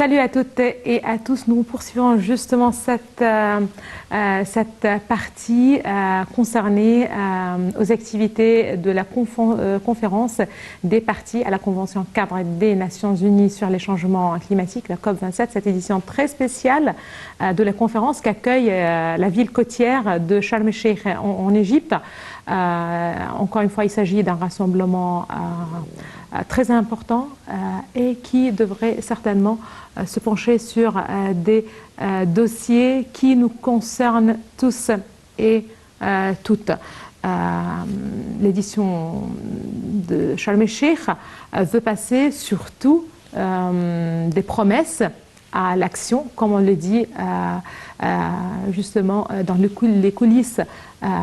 Salut à toutes et à tous. Nous poursuivons justement cette partie concernée aux activités de la conférence des parties à la Convention cadre des Nations Unies sur les changements climatiques, la COP27, cette édition très spéciale de la conférence qu'accueille la ville côtière de Sharm el-Sheikh en Égypte. Encore une fois, il s'agit d'un rassemblement très important et qui devrait certainement se pencher sur des dossiers qui nous concernent tous et toutes. L'édition de Sharm el-Sheikh veut passer surtout des promesses à l'action, comme on le dit justement dans les coulisses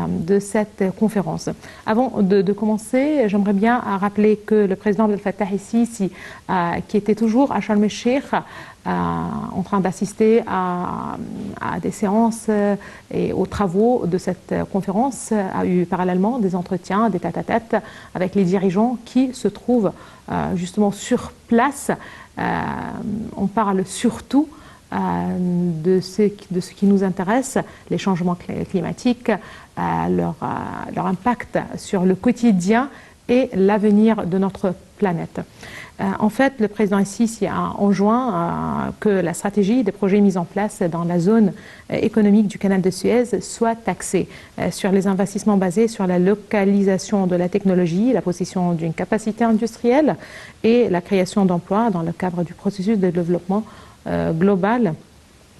de cette conférence. Avant de commencer, j'aimerais bien rappeler que le président Abdel Fattah el-Sisi, qui était toujours à Sharm el-Sheikh, en train d'assister à des séances et aux travaux de cette conférence, a eu parallèlement des entretiens, des tête-à-tête avec les dirigeants qui se trouvent justement sur place. On parle surtout de ce qui nous intéresse, les changements climatiques, leur impact sur le quotidien et l'avenir de notre planète. En fait, le président el-Sisi a enjoint que la stratégie des projets mis en place dans la zone économique du canal de Suez soit taxée sur les investissements basés sur la localisation de la technologie, la possession d'une capacité industrielle et la création d'emplois dans le cadre du processus de développement global.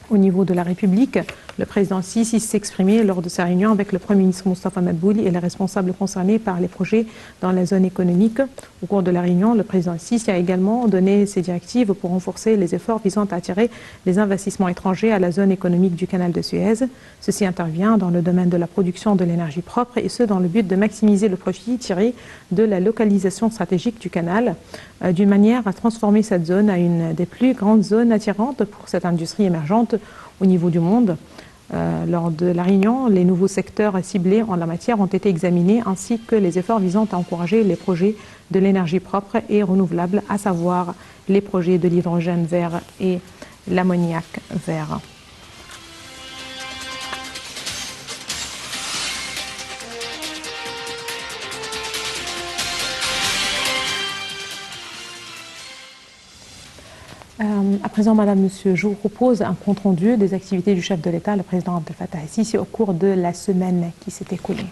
Au niveau de la République, le président Sisi s'est exprimé lors de sa réunion avec le Premier ministre Moustapha Madbouli et les responsables concernés par les projets dans la zone économique. Au cours de la réunion, le président Sisi a également donné ses directives pour renforcer les efforts visant à attirer les investissements étrangers à la zone économique du canal de Suez. Ceci intervient dans le domaine de la production de l'énergie propre et ce dans le but de maximiser le profit tiré de la localisation stratégique du canal, d'une manière à transformer cette zone à une des plus grandes zones attirantes pour cette industrie émergente au niveau du monde. Lors de la réunion, les nouveaux secteurs ciblés en la matière ont été examinés ainsi que les efforts visant à encourager les projets de l'énergie propre et renouvelable, à savoir les projets de l'hydrogène vert et l'ammoniac vert. À présent, Madame, Monsieur, je vous propose un compte-rendu des activités du chef de l'État, le président Abdel Fattah el-Sisi, au cours de la semaine qui s'est écoulée.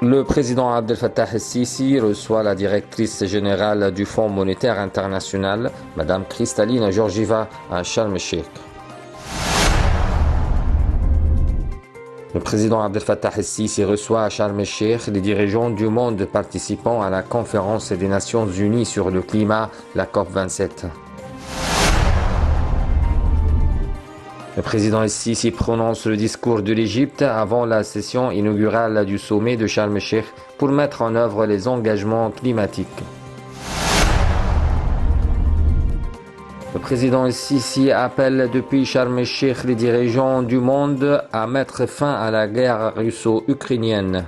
Le président Abdel Fattah el-Sisi reçoit la directrice générale du Fonds monétaire international, Madame Kristalina Georgieva, à Sharm el-Sheikh. Le président Abdel Fattah el-Sisi reçoit à Sharm el-Sheikh les dirigeants du monde participant à la conférence des Nations Unies sur le climat, la COP27. Le président el-Sisi prononce le discours de l'Égypte avant la session inaugurale du sommet de Sharm el-Sheikh pour mettre en œuvre les engagements climatiques. Le président el-Sisi appelle depuis Sharm el-Sheikh les dirigeants du monde à mettre fin à la guerre russo-ukrainienne.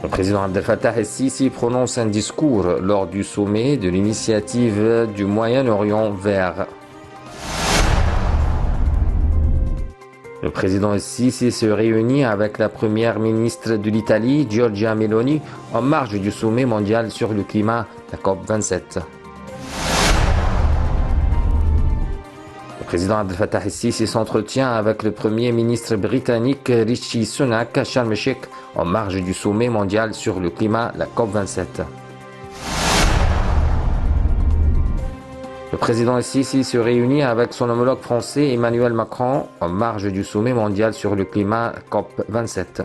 Le président Abdel Fattah el-Sisi prononce un discours lors du sommet de l'initiative du Moyen-Orient vert. Le président el-Sisi se réunit avec la première ministre de l'Italie, Giorgia Meloni, en marge du sommet mondial sur le climat, la COP27. Le président Abdel Fattah el-Sisi s'entretient avec le premier ministre britannique Rishi Sunak à Sharm el-Sheikh en marge du sommet mondial sur le climat, la COP27. Le président el-Sisi se réunit avec son homologue français Emmanuel Macron en marge du sommet mondial sur le climat, COP27.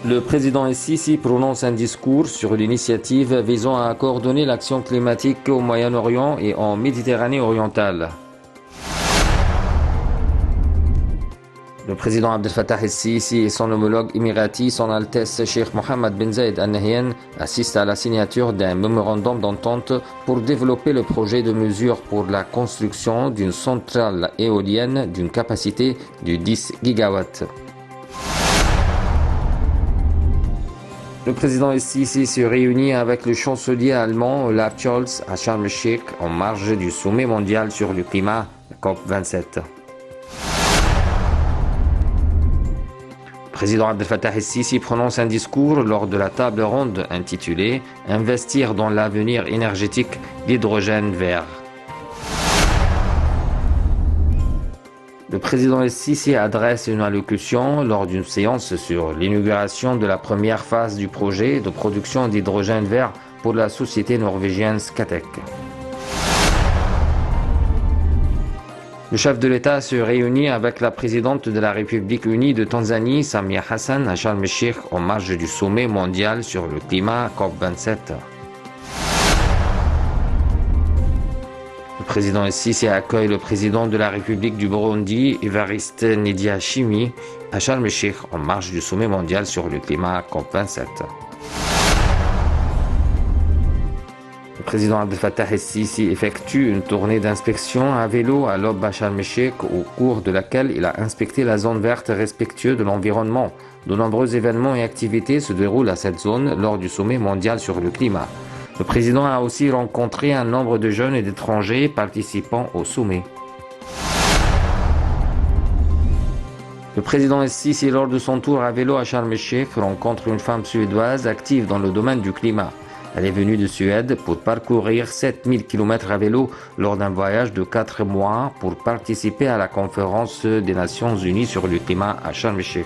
Le président el-Sisi prononce un discours sur l'initiative visant à coordonner l'action climatique au Moyen-Orient et en Méditerranée orientale. Le président Abdel Fattah el-Sisi et son homologue émirati, son Altesse Cheikh Mohammed bin Zayed Al Nahyan, assistent à la signature d'un mémorandum d'entente pour développer le projet de mesures pour la construction d'une centrale éolienne d'une capacité de 10 gigawatts. Le président el-Sisi se réunit avec le chancelier allemand Olaf Scholz à Sharm el-Sheikh en marge du sommet mondial sur le climat, la COP27. Le président Abdel Fattah el-Sisi prononce un discours lors de la table ronde intitulée « Investir dans l'avenir énergétique, l'hydrogène vert ». Le président el-Sisi adresse une allocution lors d'une séance sur l'inauguration de la première phase du projet de production d'hydrogène vert pour la société norvégienne Scatec. Le chef de l'État se réunit avec la présidente de la République unie de Tanzanie, Samia Hassan, à Sharm el-Sheikh en marge du sommet mondial sur le climat COP27. Le président el-Sisi accueille le président de la République du Burundi, Evariste Ndayishimiye, à Sharm el-Sheikh en marge du sommet mondial sur le climat COP27. Le président Abdel Fattah el-Sisi effectue une tournée d'inspection à vélo à l'aube à Sharm el-Sheikh au cours de laquelle il a inspecté la zone verte respectueuse de l'environnement. De nombreux événements et activités se déroulent à cette zone lors du sommet mondial sur le climat. Le président a aussi rencontré un nombre de jeunes et d'étrangers participant au sommet. Le président el-Sisi, lors de son tour à vélo à Sharm el-Sheikh, rencontre une femme suédoise active dans le domaine du climat. Elle est venue de Suède pour parcourir 7000 km à vélo lors d'un voyage de 4 mois pour participer à la conférence des Nations Unies sur le climat à Sharm el-Sheikh.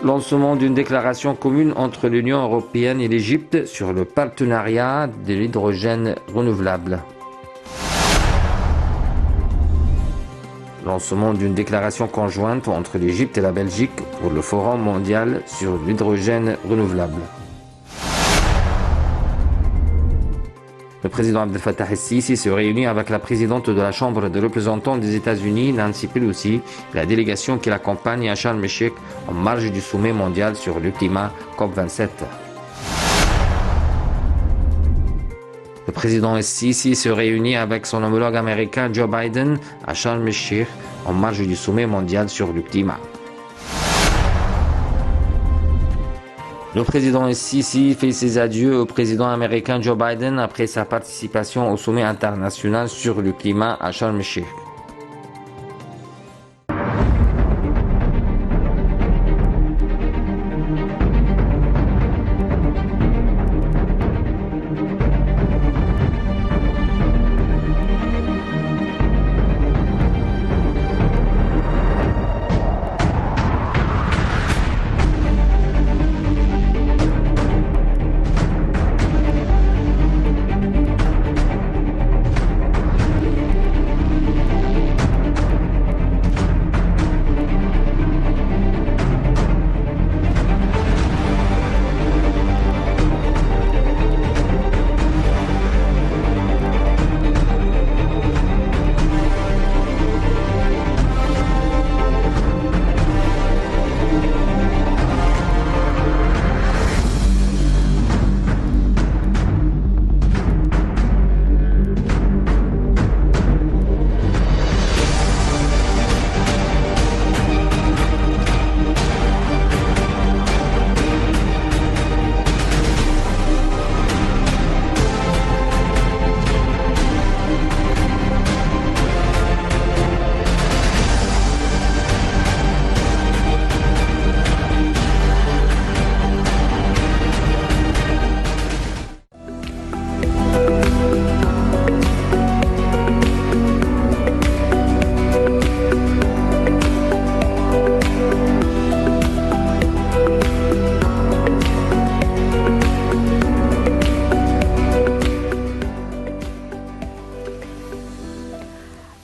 Lancement d'une déclaration commune entre l'Union européenne et l'Égypte sur le partenariat de l'hydrogène renouvelable. Lancement d'une déclaration conjointe entre l'Égypte et la Belgique pour le Forum mondial sur l'hydrogène renouvelable. Le président Abdel Fattah el-Sisi se réunit avec la présidente de la Chambre des représentants des États-Unis, Nancy Pelosi, et la délégation qui l'accompagne à Sharm el-Sheikh en marge du sommet mondial sur le climat COP27. Le président el-Sisi se réunit avec son homologue américain Joe Biden à Sharm el-Sheikh en marge du sommet mondial sur le climat. Le président el-Sisi fait ses adieux au président américain Joe Biden après sa participation au sommet international sur le climat à Sharm el-Sheikh.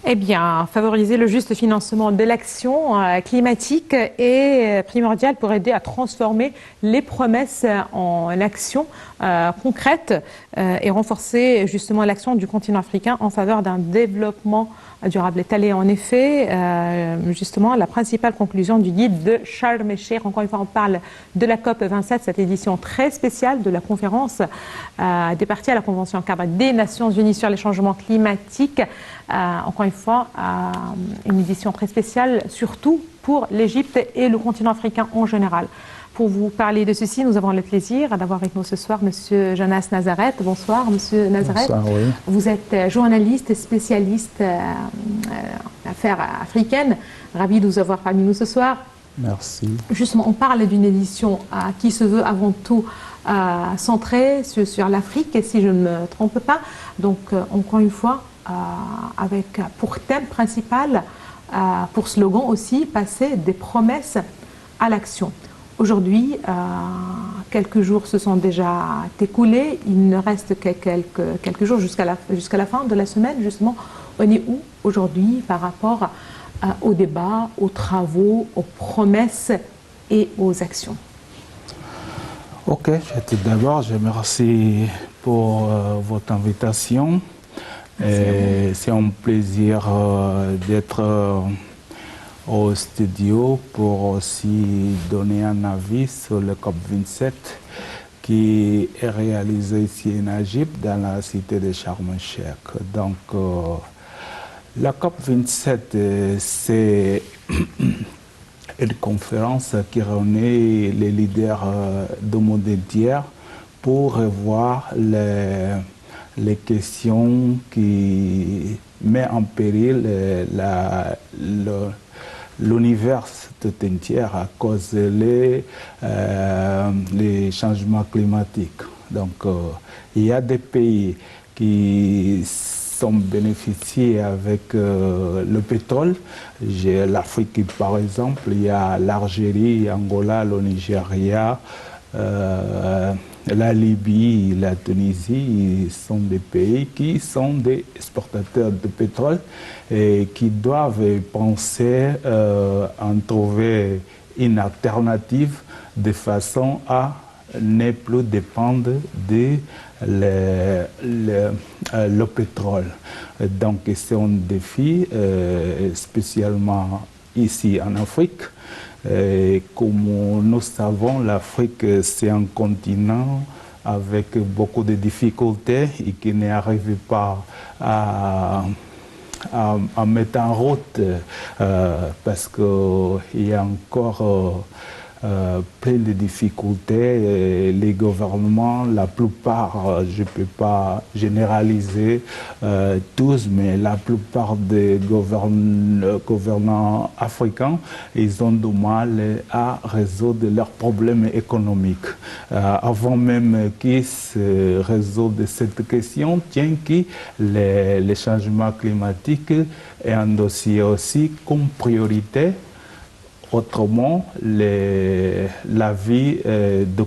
Eh bien, favoriser le juste financement de l'action climatique est primordial pour aider à transformer les promesses en actions concrètes et renforcer justement l'action du continent africain en faveur d'un développement durable. Telle est en effet justement la principale conclusion du guide de Sharm el-Sheikh. Encore une fois, on parle de la COP27, cette édition très spéciale de la conférence des parties à la Convention cadre des Nations Unies sur les changements climatiques. Encore une fois, une édition très spéciale, surtout pour l'Égypte et le continent africain en général. Pour vous parler de ceci, nous avons le plaisir d'avoir avec nous ce soir M. Jonas Nazareth. Bonsoir, M. Nazareth. Bonsoir, oui. Vous êtes journaliste et spécialiste affaires africaines. Ravi de vous avoir parmi nous ce soir. Merci. Justement, on parle d'une édition qui se veut avant tout centrée sur l'Afrique, et si je ne me trompe pas. Donc, encore une fois, avec pour thème principal, pour slogan aussi, passer des promesses à l'action. Aujourd'hui, quelques jours se sont déjà écoulés. Il ne reste que quelques jours jusqu'à la fin de la semaine. Justement, on est où aujourd'hui par rapport aux débats, aux travaux, aux promesses et aux actions? Ok, tout d'abord, je remercie pour votre invitation. C'est un plaisir d'être au studio pour aussi donner un avis sur le COP27 qui est réalisé ici en Égypte, dans la cité de Sharm el-Sheikh. Donc, la COP27, c'est une conférence qui réunit les leaders du monde entier pour revoir les questions qui mettent en péril l'univers tout entier à cause des changements climatiques. Donc, il y a des pays qui sont bénéficiés avec le pétrole. J'ai l'Afrique, par exemple, il y a l'Algérie, l'Angola, le Nigeria, la Libye, la Tunisie, sont des pays qui sont des exportateurs de pétrole et qui doivent penser à trouver une alternative de façon à ne plus dépendre de le pétrole. Donc c'est un défi, spécialement ici en Afrique. Comme nous savons, l'Afrique, c'est un continent avec beaucoup de difficultés et qui n'arrive pas à mettre en route parce qu'il y a encore plein de difficultés. Les gouvernements, la plupart, je ne peux pas généraliser tous, mais la plupart des gouvernants africains, ils ont du mal à résoudre leurs problèmes économiques. Avant même qu'ils se résolvent cette question, tient que les changements climatiques est un dossier aussi comme priorité. Autrement, la vie de la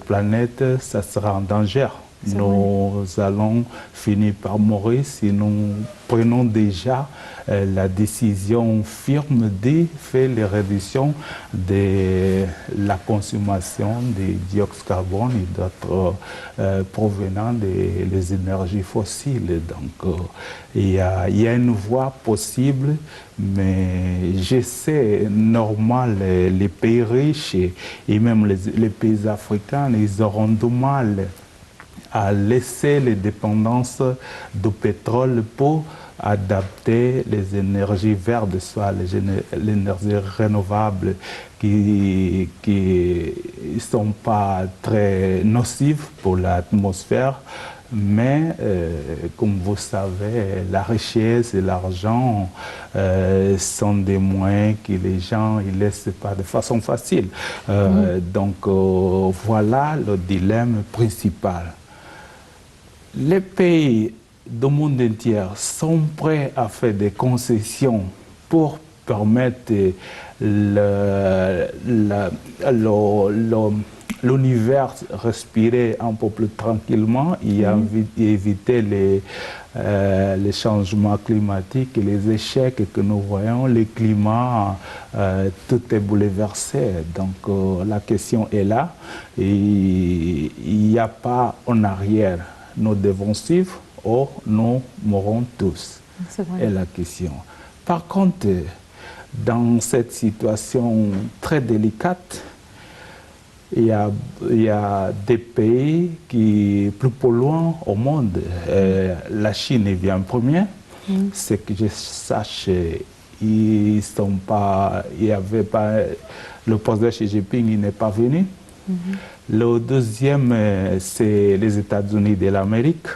planète, ça sera en danger. Nous allons finir par mourir si nous prenons déjà la décision ferme de faire les réductions de la consommation de dioxyde de carbone et d'autres provenant des énergies fossiles. Donc, il y a une voie possible, mais je sais, normal, les pays riches et même les pays africains, ils auront du mal à laisser les dépendances du pétrole pour adapter les énergies vertes, soit les énergies renouvelables qui ne sont pas très nocives pour l'atmosphère. Mais, comme vous savez, la richesse et l'argent sont des moyens que les gens ne laissent pas de façon facile. Donc, voilà le dilemme principal. Les pays du monde entier sont prêts à faire des concessions pour permettre l'univers respirer un peu plus tranquillement et éviter les changements climatiques et les échecs que nous voyons, le climat, tout est bouleversé. Donc la question est là et il n'y a pas en arrière. Nous devons suivre ou nous mourrons tous. C'est vrai. Est la question. Par contre, dans cette situation très délicate, il y a des pays qui plus polluants au monde. La Chine vient en premier. Ce que je sache, il y avait pas, le président Xi Jinping il n'est pas venu. Le deuxième, c'est les États-Unis de l'Amérique.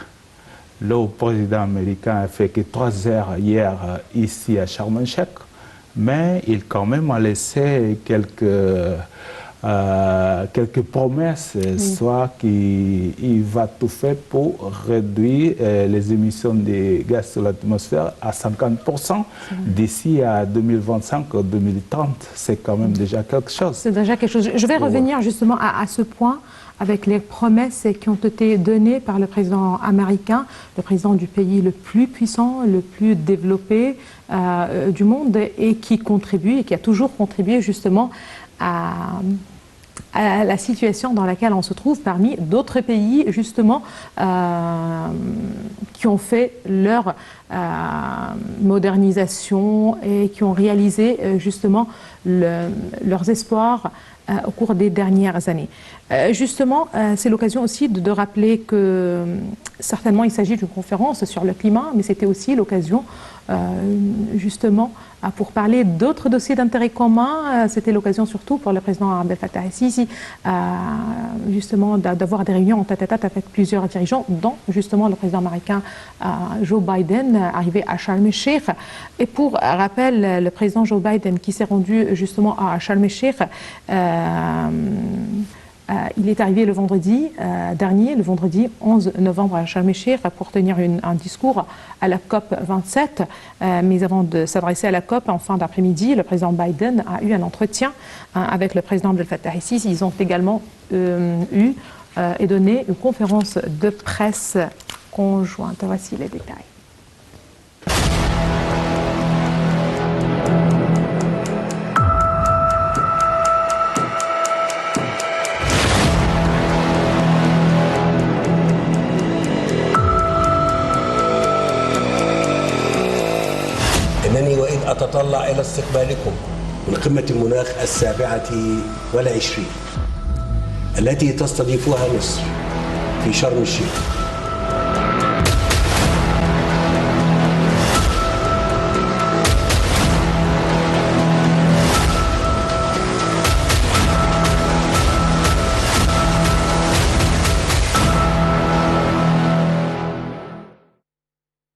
Le président américain a fait que 3 heures hier ici à Sharm el-Sheikh, mais il quand même a laissé quelques promesses, soit qu'il va tout faire pour réduire les émissions de gaz sur l'atmosphère à 50% d'ici à 2025-2030. C'est quand même déjà quelque chose. C'est déjà quelque chose. Je vais revenir justement à ce point avec les promesses qui ont été données par le président américain, le président du pays le plus puissant, le plus développé du monde et qui contribue et qui a toujours contribué justement à la situation dans laquelle on se trouve parmi d'autres pays justement qui ont fait leur modernisation et qui ont réalisé justement leurs espoirs au cours des dernières années. Justement, c'est l'occasion aussi de rappeler que certainement il s'agit d'une conférence sur le climat, mais c'était aussi l'occasion justement pour parler d'autres dossiers d'intérêt commun. C'était l'occasion surtout pour le président Abdel Fattah el-Sisi justement d'avoir des réunions en tête-à-tête avec plusieurs dirigeants, dont justement le président américain Joe Biden, arrivé à Sharm el-Sheikh. Et pour rappel, le président Joe Biden qui s'est rendu justement à Sharm el-Sheikh, il est arrivé le vendredi dernier, le vendredi 11 novembre à Sharm el-Sheikh pour tenir un discours à la COP 27. Mais avant de s'adresser à la COP en fin d'après-midi, le président Biden a eu un entretien avec le président Abdel Fattah el-Sisi. Ils ont également eu et donné une conférence de presse conjointe. Voici les détails. إنني وإذ أتطلع إلى استقبالكم من قمة المناخ 27 التي تستضيفها مصر في شرم الشيخ.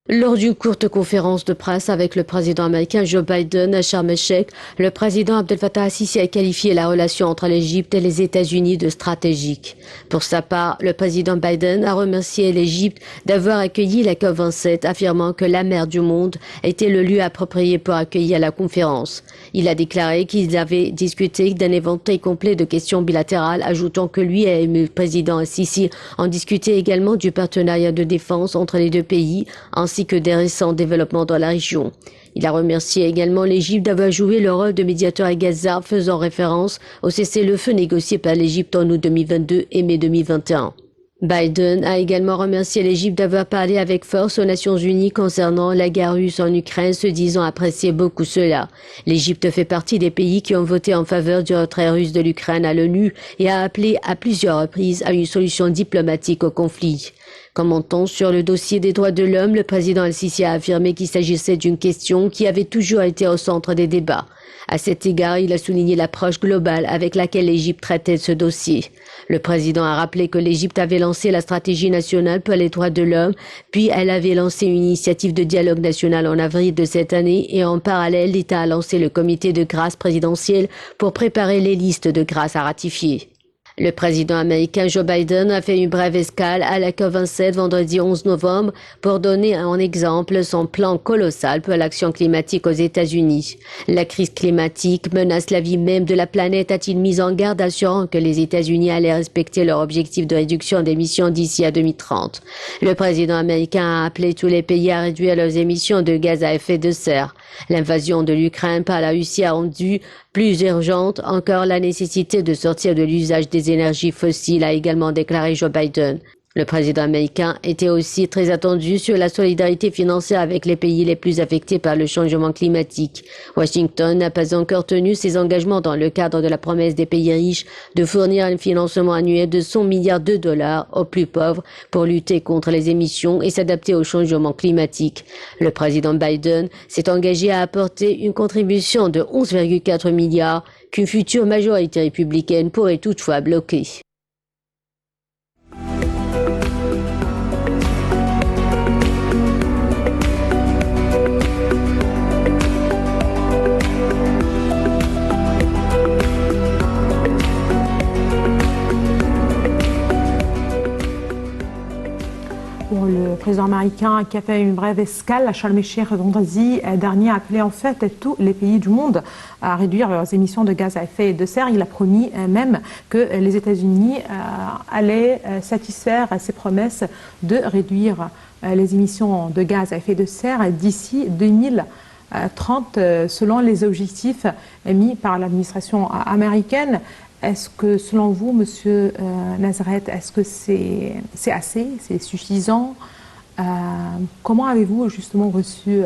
Lors d'une courte conférence de presse avec le président américain Joe Biden à Sharm el-Sheikh, le président Abdel Fattah el-Sisi a qualifié la relation entre l'Égypte et les États-Unis de stratégique. Pour sa part, le président Biden a remercié l'Égypte d'avoir accueilli la COP27, affirmant que la mer du monde était le lieu approprié pour accueillir la conférence. Il a déclaré qu'il avait discuté d'un éventail complet de questions bilatérales, ajoutant que lui et le président el-Sisi ont discuté également du partenariat de défense entre les deux pays, ainsi que des récents développements dans la région. Il a remercié également l'Égypte d'avoir joué le rôle de médiateur à Gaza, faisant référence au cessez-le-feu négocié par l'Égypte en août 2022 et mai 2021. Biden a également remercié l'Égypte d'avoir parlé avec force aux Nations Unies concernant la guerre russe en Ukraine, se disant apprécier beaucoup cela. L'Égypte fait partie des pays qui ont voté en faveur du retrait russe de l'Ukraine à l'ONU et a appelé à plusieurs reprises à une solution diplomatique au conflit. Commentant sur le dossier des droits de l'homme, le président el-Sisi a affirmé qu'il s'agissait d'une question qui avait toujours été au centre des débats. À cet égard, il a souligné l'approche globale avec laquelle l'Égypte traitait ce dossier. Le président a rappelé que l'Égypte avait lancé la stratégie nationale pour les droits de l'homme, puis elle avait lancé une initiative de dialogue national en avril de cette année et en parallèle, l'État a lancé le comité de grâce présidentiel pour préparer les listes de grâce à ratifier. Le président américain Joe Biden a fait une brève escale à la COP27 vendredi 11 novembre pour donner en exemple son plan colossal pour l'action climatique aux États-Unis. La crise climatique menace la vie même de la planète, a-t-il mis en garde, assurant que les États-Unis allaient respecter leur objectif de réduction d'émissions d'ici à 2030. Le président américain a appelé tous les pays à réduire leurs émissions de gaz à effet de serre. L'invasion de l'Ukraine par la Russie a rendu plus urgente encore la nécessité de sortir de l'usage des énergies fossiles, a également déclaré Joe Biden. Le président américain était aussi très attendu sur la solidarité financière avec les pays les plus affectés par le changement climatique. Washington n'a pas encore tenu ses engagements dans le cadre de la promesse des pays riches de fournir un financement annuel de 100 milliards de dollars aux plus pauvres pour lutter contre les émissions et s'adapter au changement climatique. Le président Biden s'est engagé à apporter une contribution de 11,4 milliards qu'une future majorité républicaine pourrait toutefois bloquer. Le président américain qui a fait une brève escale à Sharm el-Sheikh vendredi dernier a appelé en fait tous les pays du monde à réduire leurs émissions de gaz à effet de serre. Il a promis même que les États-Unis allaient satisfaire à ses promesses de réduire les émissions de gaz à effet de serre d'ici 2030 selon les objectifs mis par l'administration américaine. Est-ce que, selon vous, Monsieur Nazareth, est-ce que c'est assez, c'est suffisant? Comment avez-vous justement reçu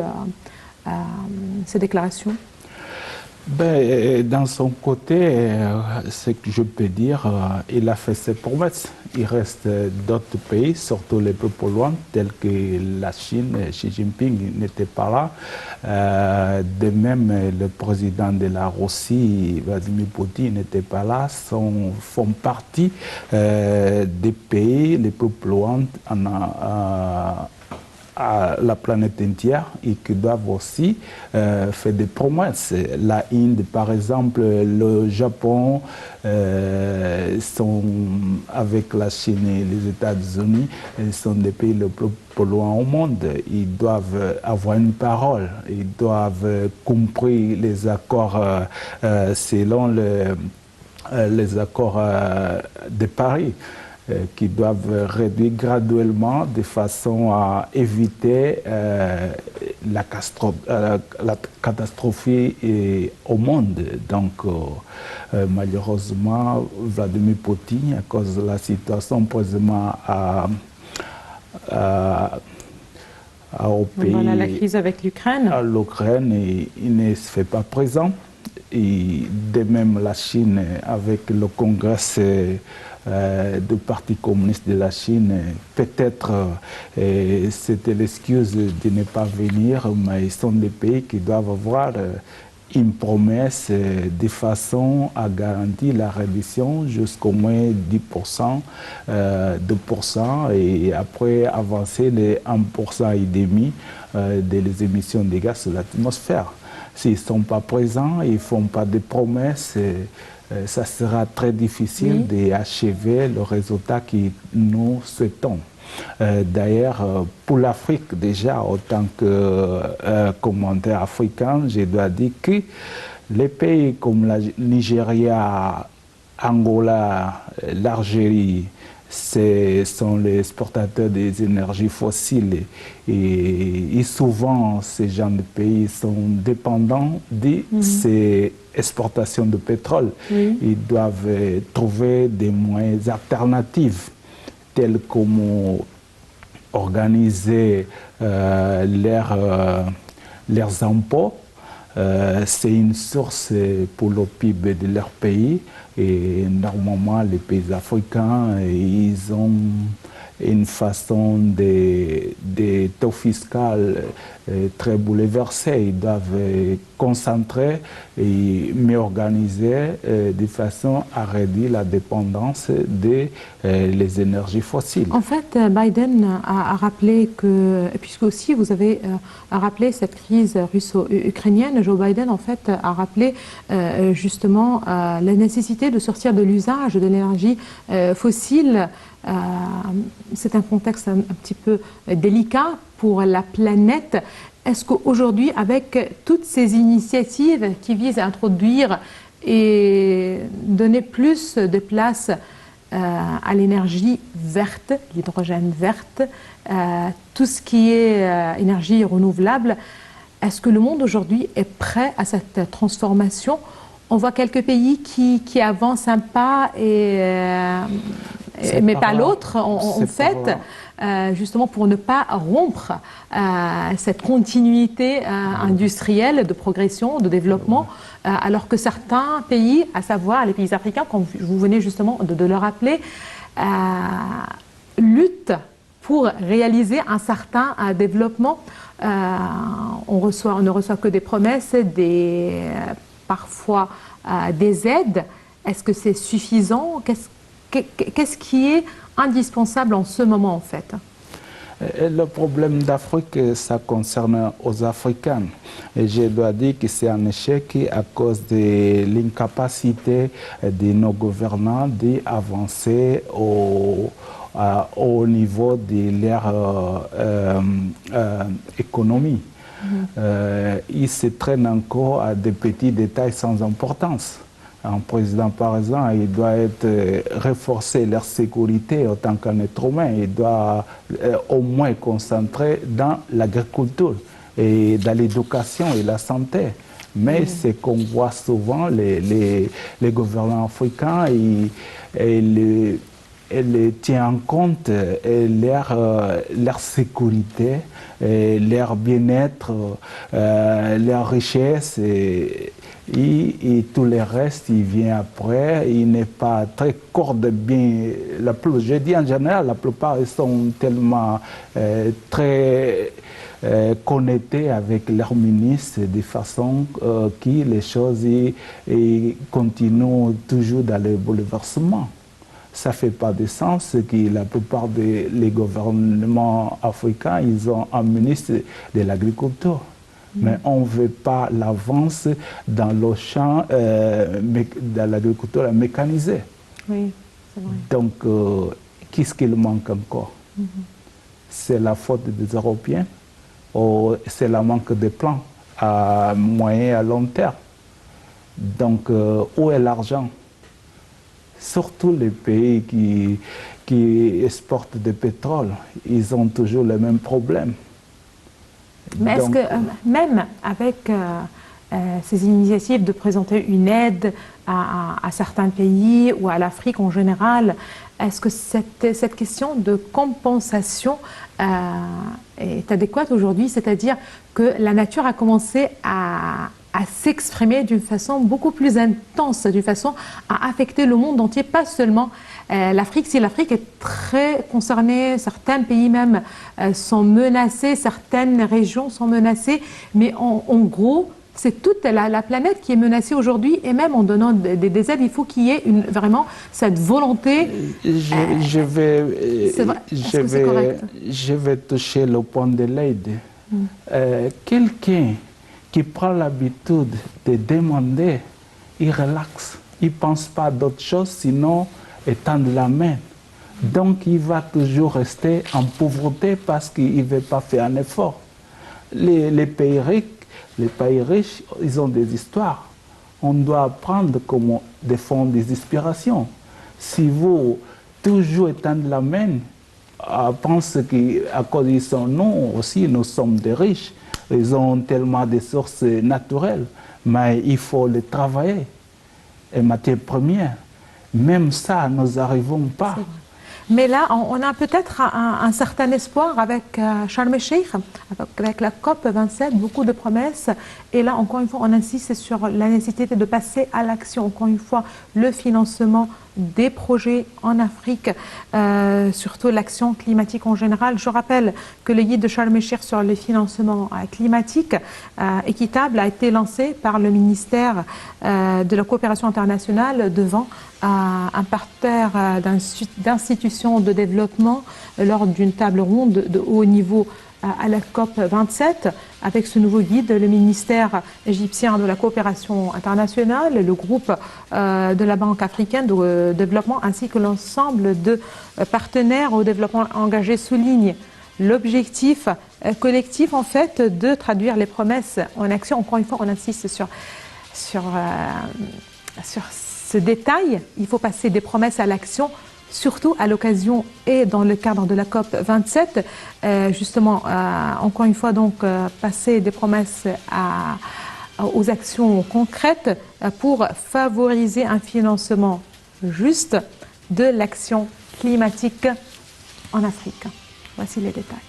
ces déclarations? Dans son côté, ce que je peux dire, il a fait ses promesses. Il reste d'autres pays, surtout les plus loin, tels que la Chine. Xi Jinping n'était pas là. De même, le président de la Russie, Vladimir Poutine, n'était pas là. Font partie des pays les plus loin à la planète entière et qui doivent aussi faire des promesses. La Inde, par exemple, le Japon sont avec la Chine et les États-Unis, sont des pays les plus loin au monde. Ils doivent avoir une parole, ils doivent comprendre les accords selon les accords de Paris, qui doivent réduire graduellement de façon à éviter la catastrophe au monde. Donc, malheureusement, Vladimir Poutine, à cause de la situation présentement au pays, la crise avec l'Ukraine, à l'Ukraine, il ne se fait pas présent. Et de même, la Chine, avec le congrès du Parti communiste de la Chine, peut-être c'était l'excuse de ne pas venir, mais ils sont des pays qui doivent avoir une promesse de façon à garantir la réduction jusqu'au moins 10%, 2%, et après avancer les 1,5% des émissions de gaz sur l'atmosphère. S'ils ne sont pas présents, ils ne font pas de promesses, ça sera très difficile d'achever le résultat que nous souhaitons. D'ailleurs, pour l'Afrique, déjà, en tant que commentaire africain, je dois dire que les pays comme le Nigeria, Angola, l'Algérie, ce sont les exportateurs des énergies fossiles et souvent ces gens de pays sont dépendants de ces exportations de pétrole. Ils doivent trouver des moyens alternatifs tels comme organiser leurs impôts. C'est une source pour le PIB de leur pays et normalement les pays africains ils ont une façon des taux fiscaux très bouleversés. Ils doivent concentrer et mieux organiser de façon à réduire la dépendance des énergies fossiles. En fait, Biden a rappelé que, puisque aussi vous avez rappelé cette crise russo-ukrainienne, Joe Biden en fait a rappelé justement la nécessité de sortir de l'usage de l'énergie fossile. C'est un contexte un petit peu délicat pour la planète. Est-ce qu'aujourd'hui, avec toutes ces initiatives qui visent à introduire et donner plus de place à l'énergie verte, l'hydrogène verte, tout ce qui est énergie renouvelable, est-ce que le monde aujourd'hui est prêt à cette transformation? On voit quelques pays qui avancent un pas, mais pas l'autre, en fait, justement pour ne pas rompre cette continuité industrielle de progression, de développement, alors que certains pays, à savoir les pays africains, comme vous venez justement de le rappeler, luttent pour réaliser un certain développement. On ne reçoit que des promesses, parfois des aides. Est-ce que c'est suffisant? Qu'est-ce qui est indispensable en ce moment en fait? Le problème d'Afrique, ça concerne aux Africains. Et je dois dire que c'est un échec à cause de l'incapacité de nos gouvernants d'avancer au niveau de leur économie. Ils se traînent encore à des petits détails sans importance. Un président, par exemple, il doit renforcer leur sécurité en tant qu'un être humain. Il doit au moins concentrer dans l'agriculture et dans l'éducation et la santé. Mais c'est qu'on voit souvent, les gouvernants africains, ils tiennent en compte leur sécurité, leur bien-être, leur richesse. Et tout le reste, il vient après. Il n'est pas très corde bien. Je dis en général, la plupart ils sont tellement très connectés avec leurs ministres de façon que les choses continuent toujours dans le bouleversement. Ça ne fait pas de sens que la plupart des gouvernements africains, ils ont un ministre de l'agriculture. Mais on ne veut pas l'avance dans le champ de l'agriculture mécanisée. Oui, c'est vrai. Donc, qu'est-ce qu'il manque encore? C'est la faute des Européens ou c'est le manque de plans à moyen et à long terme? Donc, où est l'argent? Surtout les pays qui exportent du pétrole, ils ont toujours les mêmes problèmes. Mais est-ce que même avec ces initiatives de présenter une aide à certains pays ou à l'Afrique en général, est-ce que cette question de compensation est adéquate aujourd'hui? C'est-à-dire que la nature a commencé à s'exprimer d'une façon beaucoup plus intense, d'une façon à affecter le monde entier, pas seulement l'Afrique. Si l'Afrique est très concernée, certains pays même sont menacés, certaines régions sont menacées, mais en gros, c'est toute la planète qui est menacée aujourd'hui, et même en donnant des aides, il faut qu'il y ait vraiment cette volonté. Je vais toucher le point de l'aide. Quelqu'un qui prend l'habitude de demander, il relaxe. Il ne pense pas à d'autre chose, sinon étendre la main. Donc il va toujours rester en pauvreté parce qu'il ne veut pas faire un effort. Les pays riches, ils ont des histoires. On doit apprendre comment défendre des inspirations. Si vous toujours étendre la main, pensez qu'à cause de son nom aussi, nous sommes des riches. Ils ont tellement de sources naturelles, mais il faut les travailler. Et matières premières, même ça, nous n'arrivons pas. Mais là, on a peut-être un certain espoir avec Sharm el-Sheikh, avec la COP27, beaucoup de promesses. Et là, encore une fois, on insiste sur la nécessité de passer à l'action. Encore une fois, le financement des projets en Afrique, surtout l'action climatique en général. Je rappelle que le guide de Sharm el-Sheikh sur les financements climatiques équitables a été lancé par le ministère de la coopération internationale devant un parterre d'institutions de développement lors d'une table ronde de haut niveau à la COP 27. Avec ce nouveau guide, le ministère égyptien de la coopération internationale, le groupe de la Banque africaine de développement ainsi que l'ensemble de partenaires au développement engagés soulignent l'objectif collectif en fait de traduire les promesses en action. Encore une fois, on insiste sur ce détail. Il faut passer des promesses à l'action, surtout à l'occasion et dans le cadre de la COP 27, justement, encore une fois, donc, passer des promesses aux actions concrètes pour favoriser un financement juste de l'action climatique en Afrique. Voici les détails.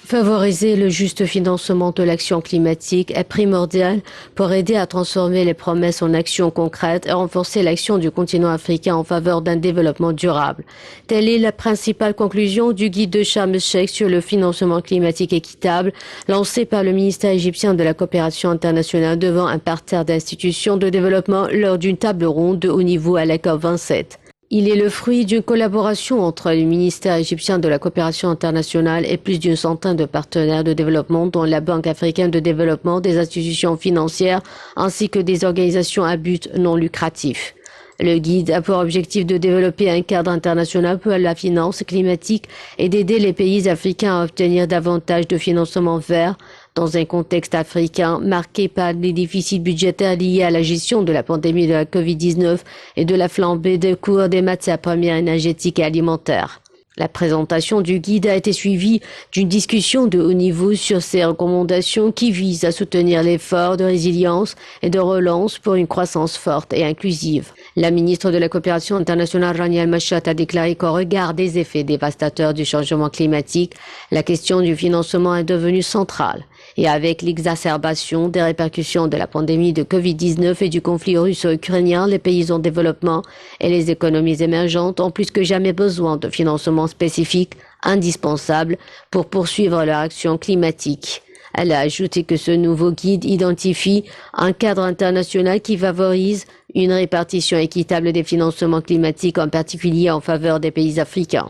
Favoriser le juste financement de l'action climatique est primordial pour aider à transformer les promesses en actions concrètes et renforcer l'action du continent africain en faveur d'un développement durable. Telle est la principale conclusion du guide de Sharm el-Sheikh sur le financement climatique équitable lancé par le ministère égyptien de la coopération internationale devant un parterre d'institutions de développement lors d'une table ronde de haut niveau à la COP 27. Il est le fruit d'une collaboration entre le ministère égyptien de la coopération internationale et plus d'une centaine de partenaires de développement, dont la Banque africaine de développement, des institutions financières ainsi que des organisations à but non lucratif. Le guide a pour objectif de développer un cadre international pour la finance climatique et d'aider les pays africains à obtenir davantage de financement vert dans un contexte africain marqué par les déficits budgétaires liés à la gestion de la pandémie de la Covid-19 et de la flambée des cours des matières premières énergétiques et alimentaires. La présentation du guide a été suivie d'une discussion de haut niveau sur ces recommandations qui visent à soutenir l'effort de résilience et de relance pour une croissance forte et inclusive. La ministre de la Coopération internationale, Rania Al-Mashat, a déclaré qu'au regard des effets dévastateurs du changement climatique, la question du financement est devenue centrale. Et avec l'exacerbation des répercussions de la pandémie de Covid-19 et du conflit russo-ukrainien, les pays en développement et les économies émergentes ont plus que jamais besoin de financements spécifiques indispensables pour poursuivre leur action climatique. Elle a ajouté que ce nouveau guide identifie un cadre international qui favorise une répartition équitable des financements climatiques, en particulier en faveur des pays africains.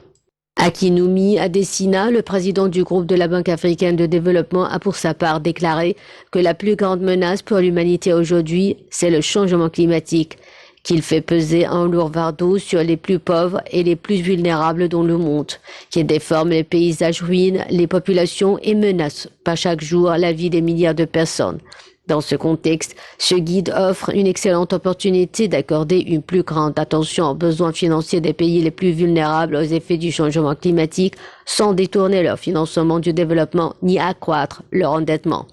Akinwumi Adesina, le président du groupe de la Banque africaine de développement, a pour sa part déclaré que la plus grande menace pour l'humanité aujourd'hui, c'est le changement climatique, qu'il fait peser un lourd fardeau sur les plus pauvres et les plus vulnérables dans le monde, qui déforme les paysages, ruine les populations et menace par chaque jour la vie des milliards de personnes. Dans ce contexte, ce guide offre une excellente opportunité d'accorder une plus grande attention aux besoins financiers des pays les plus vulnérables aux effets du changement climatique sans détourner leur financement du développement ni accroître leur endettement.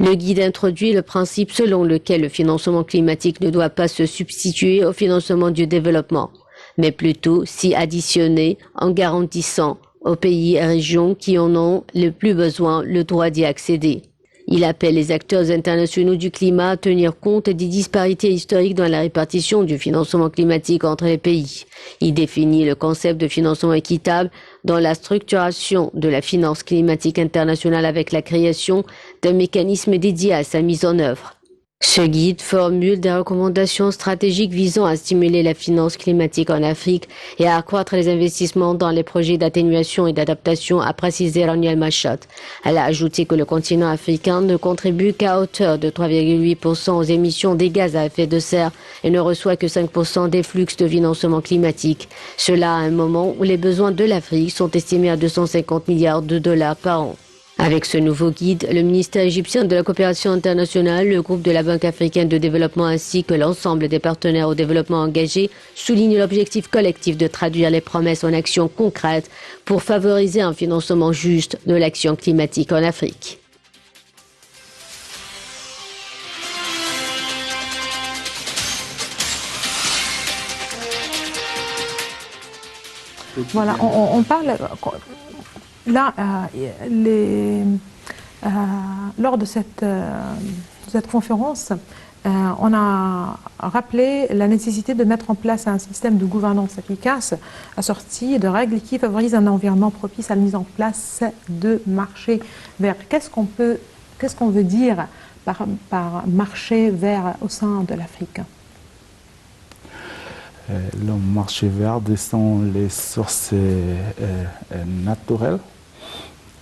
Le guide introduit le principe selon lequel le financement climatique ne doit pas se substituer au financement du développement, mais plutôt s'y additionner en garantissant aux pays et régions qui en ont le plus besoin le droit d'y accéder. Il appelle les acteurs internationaux du climat à tenir compte des disparités historiques dans la répartition du financement climatique entre les pays. Il définit le concept de financement équitable dans la structuration de la finance climatique internationale avec la création d'un mécanisme dédié à sa mise en œuvre. Ce guide formule des recommandations stratégiques visant à stimuler la finance climatique en Afrique et à accroître les investissements dans les projets d'atténuation et d'adaptation, a précisé Rania Al-Mashat. Elle a ajouté que le continent africain ne contribue qu'à hauteur de 3,8% aux émissions des gaz à effet de serre et ne reçoit que 5% des flux de financement climatique. Cela à un moment où les besoins de l'Afrique sont estimés à 250 milliards de dollars par an. Avec ce nouveau guide, le ministère égyptien de la coopération internationale, le groupe de la Banque africaine de développement ainsi que l'ensemble des partenaires au développement engagés soulignent l'objectif collectif de traduire les promesses en actions concrètes pour favoriser un financement juste de l'action climatique en Afrique. Voilà, on parle... Là, Lors de cette conférence, on a rappelé la nécessité de mettre en place un système de gouvernance efficace assorti de règles qui favorisent un environnement propice à la mise en place de marchés verts. Qu'est-ce qu'on veut dire par marché vert au sein de l'Afrique? Le marché vert sont les sources naturelles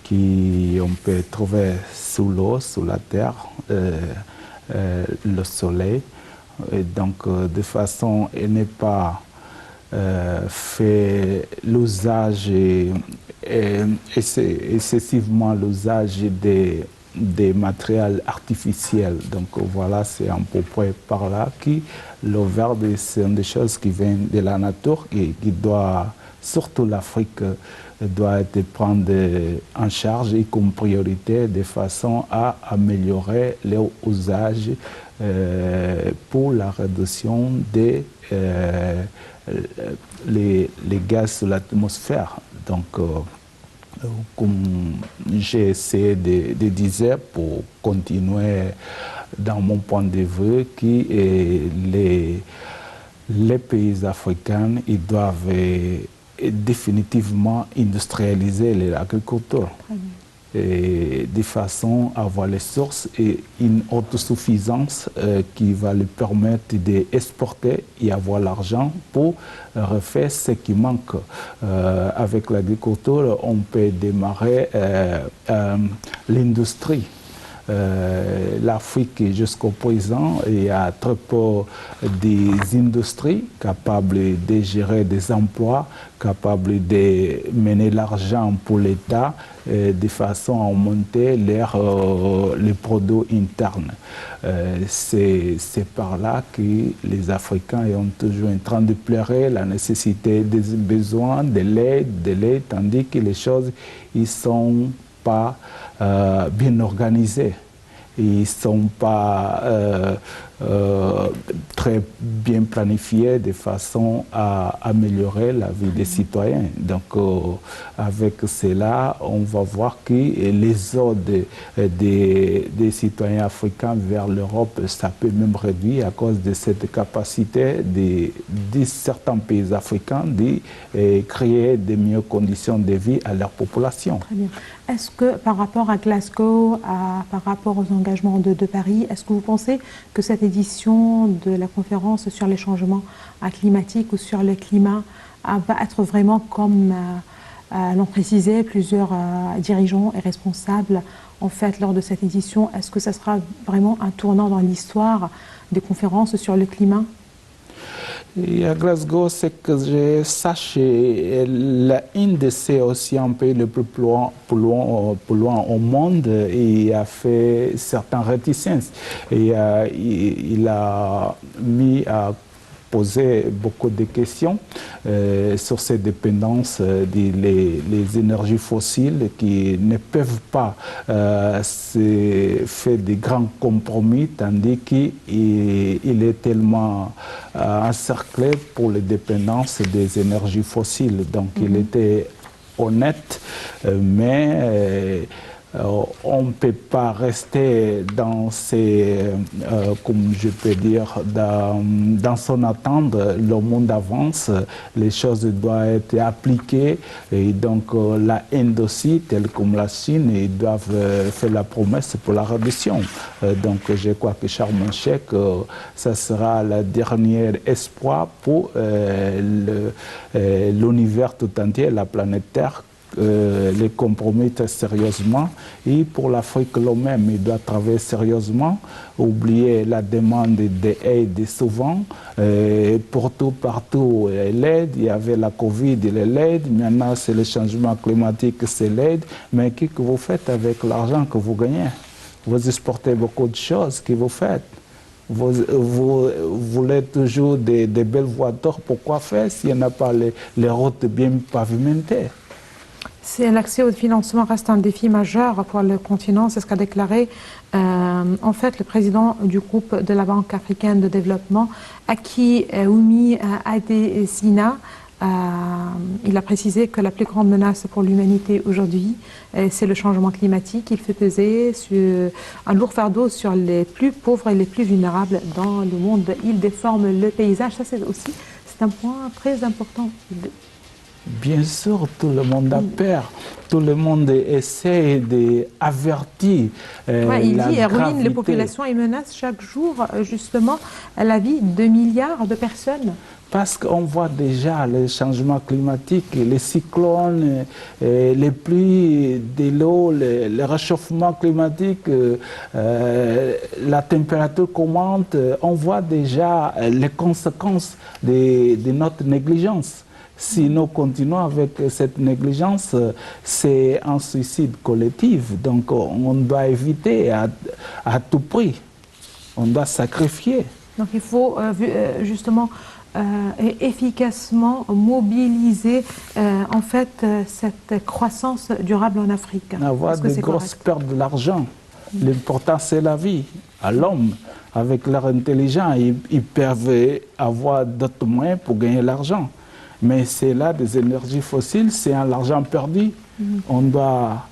qu'on peut trouver sous l'eau, sous la terre, le soleil. Et donc, de façon à ne pas faire l'usage, excessivement l'usage des matériels artificiels. Donc voilà, c'est à peu près par là que le vert, c'est une des choses qui viennent de la nature et qui doit, surtout l'Afrique, doit être prise en charge et comme priorité de façon à améliorer leur usage pour la réduction des les gaz de l'atmosphère. Donc, comme j'ai essayé de dire pour continuer dans mon point de vue, que les pays africains ils doivent définitivement industrialiser l'agriculture de façon à avoir les sources et une autosuffisance qui va leur permettre d'exporter et avoir l'argent pour refaire ce qui manque. Avec l'agriculture, on peut démarrer l'industrie. L'Afrique, jusqu'au présent, il y a très peu d'industries capables de gérer des emplois, capables de mener l'argent pour l'État de façon à augmenter les produits internes. C'est par là que les Africains sont toujours en train de pleurer la nécessité des besoins de l'aide, tandis que les choses ne sont pas bien organisés. Ils ne sont pas très bien planifiés de façon à améliorer la vie des citoyens. Donc, avec cela, on va voir que les ordres des citoyens africains vers l'Europe, ça peut même réduire à cause de cette capacité de certains pays africains de créer de meilleures conditions de vie à leur population. Très bien. Est-ce que par rapport à Glasgow, par rapport aux engagements de Paris, est-ce que vous pensez que cette édition de la conférence sur les changements climatiques ou sur le climat va être vraiment comme l'ont précisé plusieurs dirigeants et responsables en fait lors de cette édition? Est-ce que ça sera vraiment un tournant dans l'histoire des conférences sur le climat? Et à Glasgow, c'est que je sache, l'Inde c'est aussi un pays le plus loin au monde et a fait certaines réticences. Et il a mis à poser beaucoup de questions sur ces dépendances des énergies fossiles qui ne peuvent pas faire de grands compromis, tandis qu'il est tellement encerclé pour les dépendances des énergies fossiles. Donc il était honnête, mais on ne peut pas rester dans comme je peux dire, dans son attente. Le monde avance, les choses doivent être appliquées et donc la Inde aussi, telle comme la Chine, ils doivent faire la promesse pour la réduction. Donc je crois que Sharm el-Sheikh, ça sera le dernier espoir pour l'univers tout entier, la planète Terre, les compromettre sérieusement et pour l'Afrique elle-même, il doit travailler sérieusement, oublier la demande d'aide souvent, partout l'aide, il y avait la Covid, l'aide, maintenant c'est le changement climatique, c'est l'aide, mais qu'est-ce que vous faites avec l'argent que vous gagnez? Vous exportez beaucoup de choses, que vous faites? Vous voulez toujours des belles voitures, pourquoi faire s'il n'y a pas les routes bien pavimentées? L'accès au financement reste un défi majeur pour le continent, c'est ce qu'a déclaré en fait le président du groupe de la Banque africaine de développement, Aki Oumi Adesina. il a précisé que la plus grande menace pour l'humanité aujourd'hui, c'est le changement climatique. Il fait peser un lourd fardeau sur les plus pauvres et les plus vulnérables dans le monde. Il déforme le paysage. Ça, c'est un point très important. Bien sûr, tout le monde a peur. Tout le monde essaie d'avertir il la dit, il ruine gravité. les populations et menace chaque jour, justement, la vie de milliards de personnes. Parce qu'on voit déjà les changements climatiques, les cyclones, les pluies de l'eau, le réchauffement climatique, la température augmente. On voit déjà les conséquences de notre négligence. Si nous continuons avec cette négligence, c'est un suicide collectif. Donc on doit éviter à tout prix. On doit sacrifier. Donc il faut justement efficacement mobiliser en fait cette croissance durable en Afrique. Avoir de grosses pertes de l'argent. L'important c'est la vie. À l'homme, avec leur intelligence, ils peuvent avoir d'autres moyens pour gagner l'argent. Mais c'est là des énergies fossiles, c'est un argent perdu. On doit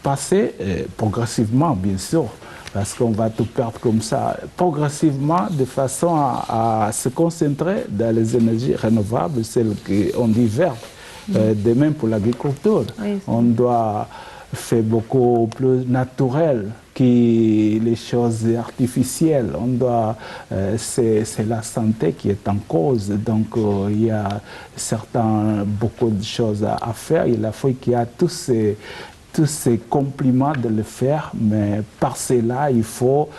passer progressivement, bien sûr, parce qu'on va tout perdre comme ça, progressivement, de façon à se concentrer dans les énergies renouvelables, celles qu'on dit vertes. De même pour l'agriculture. Oui, on doit faire beaucoup plus naturel que les choses artificielles. On doit, c'est la santé qui est en cause. Donc il y a beaucoup de choses à faire. Il faut qu'il y ait tous ces compliments de le faire, mais par cela, il faut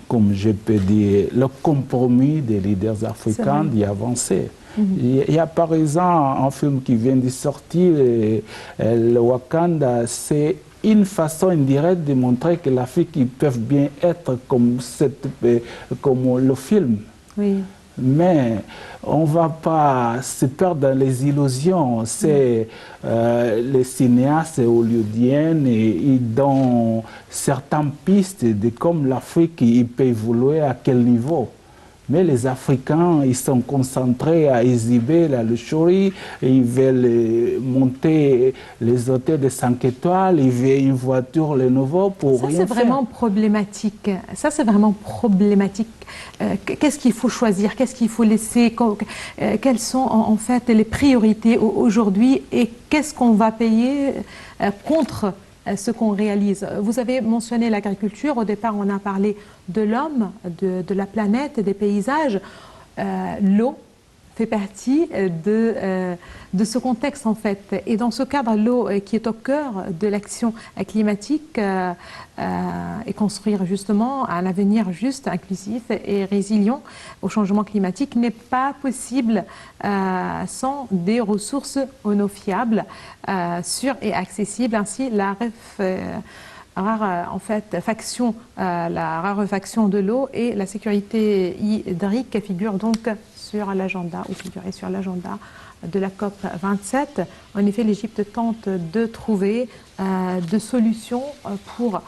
comme je peux dire, le compromis des leaders africains d'y avancer. Il y a par exemple un film qui vient de sortir, le Wakanda, c'est une façon indirecte de montrer que l'Afrique, ils peuvent bien être comme le film. Oui. Mais on ne va pas se perdre dans les illusions. C'est les cinéastes hollywoodiens, ils donnent certaines pistes de comme l'Afrique il peut évoluer à quel niveau. Mais les Africains, ils sont concentrés à exhiber la luxury, ils veulent monter les hôtels de 5 étoiles, ils veulent une voiture, le nouveau, pour rien faire. Ça, c'est vraiment problématique. Ça, c'est vraiment problématique. Qu'est-ce qu'il faut choisir? Qu'est-ce qu'il faut laisser? Quelles sont en fait les priorités aujourd'hui? Et qu'est-ce qu'on va payer contre ce qu'on réalise? Vous avez mentionné l'agriculture. Au départ, on a parlé de l'homme, de la planète, des paysages. L'eau fait partie de ce contexte, en fait. Et dans ce cadre, l'eau qui est au cœur de l'action climatique et construire justement un avenir juste, inclusif et résilient au changement climatique n'est pas possible sans des ressources en eau fiables, sûres et accessibles. Ainsi, la raréfaction de l'eau et la sécurité hydrique figurent donc sur l'agenda ou figurer sur l'agenda de la COP 27. En effet, l'Égypte tente de trouver des solutions pour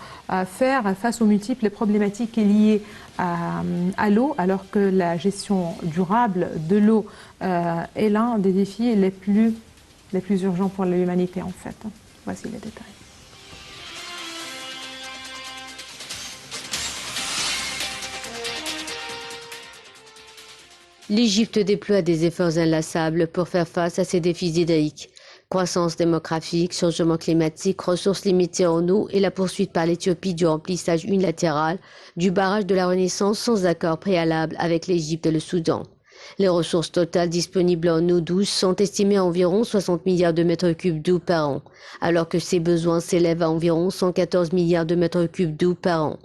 faire face aux multiples problématiques liées à l'eau, alors que la gestion durable de l'eau est l'un des défis les plus urgents pour l'humanité, en fait. Voici les détails. L'Égypte déploie des efforts inlassables pour faire face à ces défis hydriques. Croissance démographique, changement climatique, ressources limitées en eau et la poursuite par l'Éthiopie du remplissage unilatéral du barrage de la Renaissance sans accord préalable avec l'Égypte et le Soudan. Les ressources totales disponibles en eau douce sont estimées à environ 60 milliards de mètres cubes d'eau par an, alors que ces besoins s'élèvent à environ 114 milliards de mètres cubes d'eau par an.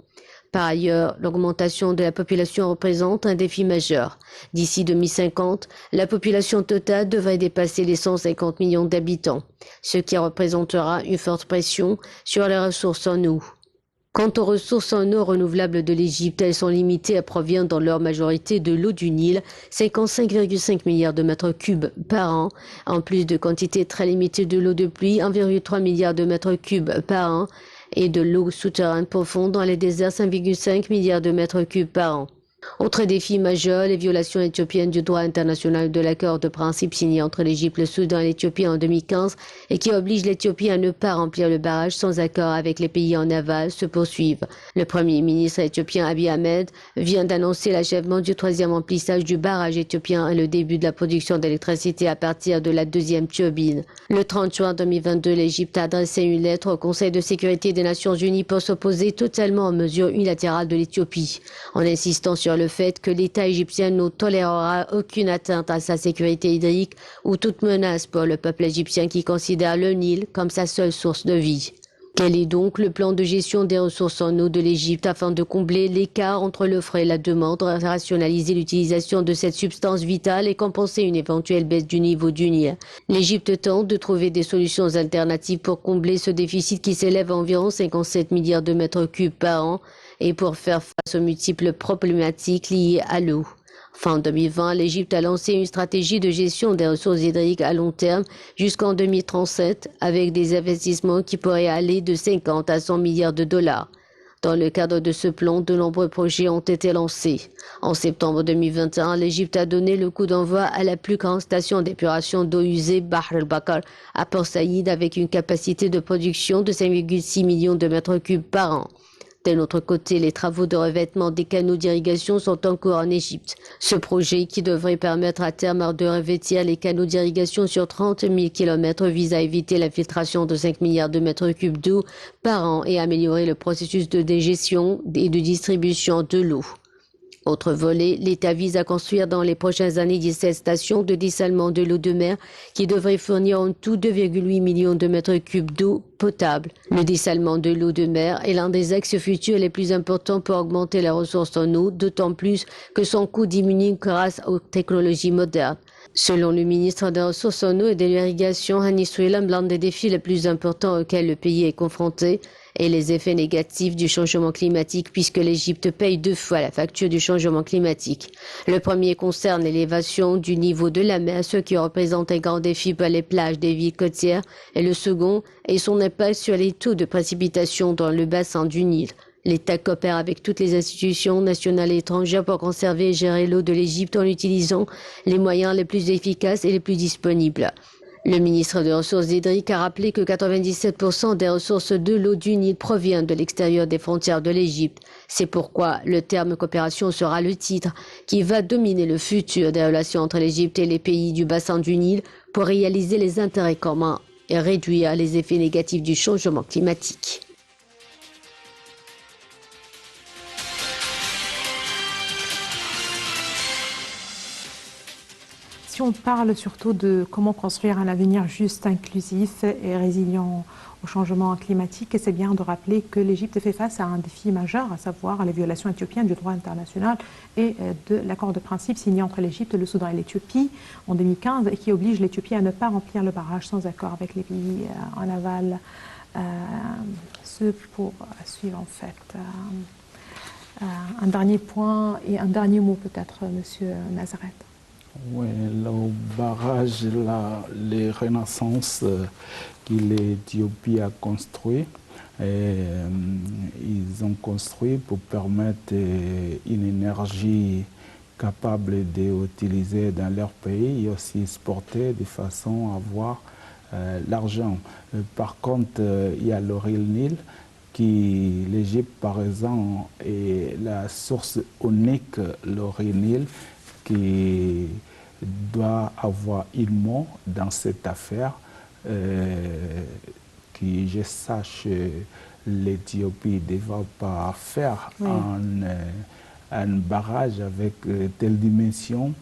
Par ailleurs, l'augmentation de la population représente un défi majeur. D'ici 2050, la population totale devrait dépasser les 150 millions d'habitants, ce qui représentera une forte pression sur les ressources en eau. Quant aux ressources en eau renouvelables de l'Égypte, elles sont limitées et proviennent dans leur majorité de l'eau du Nil, 55,5 milliards de mètres cubes par an, en plus de quantités très limitées de l'eau de pluie, 1,3 milliard de mètres cubes par an, et de l'eau souterraine profonde dans les déserts, 5,5 milliards de mètres cubes par an. Autre défi majeur, les violations éthiopiennes du droit international de l'accord de principe signé entre l'Égypte, le Soudan et l'Éthiopie en 2015 et qui oblige l'Éthiopie à ne pas remplir le barrage sans accord avec les pays en aval se poursuivent. Le premier ministre éthiopien Abiy Ahmed vient d'annoncer l'achèvement du 3e remplissage du barrage éthiopien et le début de la production d'électricité à partir de la 2e turbine. Le 30 juin 2022, l'Égypte a adressé une lettre au Conseil de sécurité des Nations Unies pour s'opposer totalement aux mesures unilatérales de l'Éthiopie, en insistant sur le fait que l'État égyptien ne tolérera aucune atteinte à sa sécurité hydrique ou toute menace pour le peuple égyptien qui considère le Nil comme sa seule source de vie. Quel est donc le plan de gestion des ressources en eau de l'Égypte afin de combler l'écart entre l'offre et la demande, rationaliser l'utilisation de cette substance vitale et compenser une éventuelle baisse du niveau du Nil? L'Égypte tente de trouver des solutions alternatives pour combler ce déficit qui s'élève à environ 57 milliards de mètres cubes par an et pour faire face aux multiples problématiques liées à l'eau. Fin 2020, l'Égypte a lancé une stratégie de gestion des ressources hydriques à long terme jusqu'en 2037 avec des investissements qui pourraient aller de 50 à 100 milliards de dollars. Dans le cadre de ce plan, de nombreux projets ont été lancés. En septembre 2021, l'Égypte a donné le coup d'envoi à la plus grande station d'épuration d'eau usée Bahr el-Bakar à Port Saïd avec une capacité de production de 5,6 millions de mètres cubes par an. De l'autre côté, les travaux de revêtement des canaux d'irrigation sont en cours en Égypte. Ce projet, qui devrait permettre à terme de revêtir les canaux d'irrigation sur 30 000 km, vise à éviter l'infiltration de 5 milliards de mètres cubes d'eau par an et améliorer le processus de dégestion et de distribution de l'eau. Autre volet, l'État vise à construire dans les prochaines années 17 stations de dessalement de l'eau de mer qui devraient fournir en tout 2,8 millions de mètres cubes d'eau potable. Le dessalement de l'eau de mer est l'un des axes futurs les plus importants pour augmenter la ressource en eau, d'autant plus que son coût diminue grâce aux technologies modernes. Selon le ministre des Ressources en eau et de l'Irrigation, Hani Souelam, l'un des défis les plus importants auxquels le pays est confronté est les effets négatifs du changement climatique puisque l'Égypte paye 2 fois la facture du changement climatique. Le premier concerne l'élévation du niveau de la mer, ce qui représente un grand défi pour les plages des villes côtières, et le second est son impact sur les taux de précipitation dans le bassin du Nil. L'État coopère avec toutes les institutions nationales et étrangères pour conserver et gérer l'eau de l'Égypte en utilisant les moyens les plus efficaces et les plus disponibles. Le ministre des Ressources hydriques a rappelé que 97% des ressources de l'eau du Nil proviennent de l'extérieur des frontières de l'Égypte. C'est pourquoi le terme coopération sera le titre qui va dominer le futur des relations entre l'Égypte et les pays du bassin du Nil pour réaliser les intérêts communs et réduire les effets négatifs du changement climatique. Si on parle surtout de comment construire un avenir juste, inclusif et résilient au changement climatique, c'est bien de rappeler que l'Égypte fait face à un défi majeur, à savoir les violations éthiopiennes du droit international et de l'accord de principe signé entre l'Égypte, le Soudan et l'Éthiopie en 2015 et qui oblige l'Éthiopie à ne pas remplir le barrage sans accord avec les pays en aval. Ce pour suivre en fait un dernier point et un dernier mot peut-être, Monsieur Nazareth. Oui, le barrage, les renaissances que l'Éthiopie a construit, ils ont construit pour permettre une énergie capable d'utiliser dans leur pays et aussi exporter de façon à avoir l'argent. Par contre, il y a le Rio Nil, qui l'Égypte par exemple est la source unique, le Rio Nil, qui doit avoir un mot dans cette affaire, qui, je sache, l'Éthiopie ne va pas faire un barrage avec telle dimension.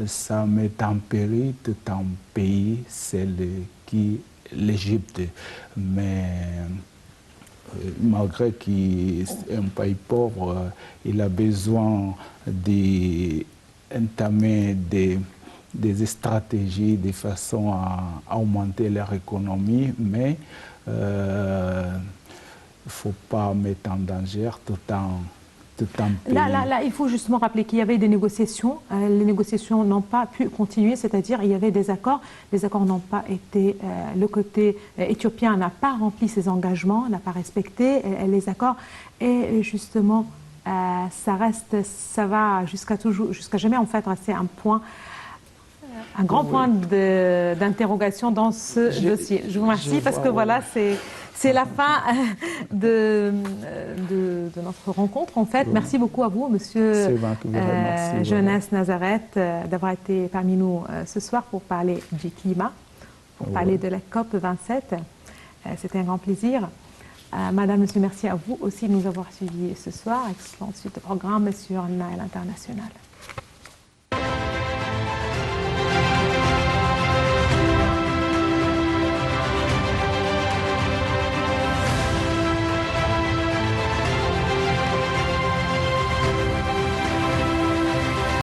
Ça met en péril tout un pays, celle qui l'Égypte. Mais malgré qu'il est un pays pauvre, il a besoin d'entamer des stratégies de façon à augmenter leur économie, mais il ne faut pas mettre en danger tout un pays. Là, il faut justement rappeler qu'il y avait des négociations. Les négociations n'ont pas pu continuer, c'est-à-dire il y avait des accords. Les accords n'ont pas été... le côté éthiopien n'a pas rempli ses engagements, n'a pas respecté les accords. Et justement, ça va jusqu'à jamais en fait rester un grand point d'interrogation dans ce dossier. Je vous remercie parce que voilà, c'est la fin de notre rencontre en fait. Merci beaucoup à vous, Monsieur Jeunesse Nazareth, d'avoir été parmi nous ce soir pour parler du climat, pour parler de la COP 27. C'était un grand plaisir. Madame, Monsieur, merci à vous aussi de nous avoir suivis ce soir. Excellente suite de programme sur Nile International.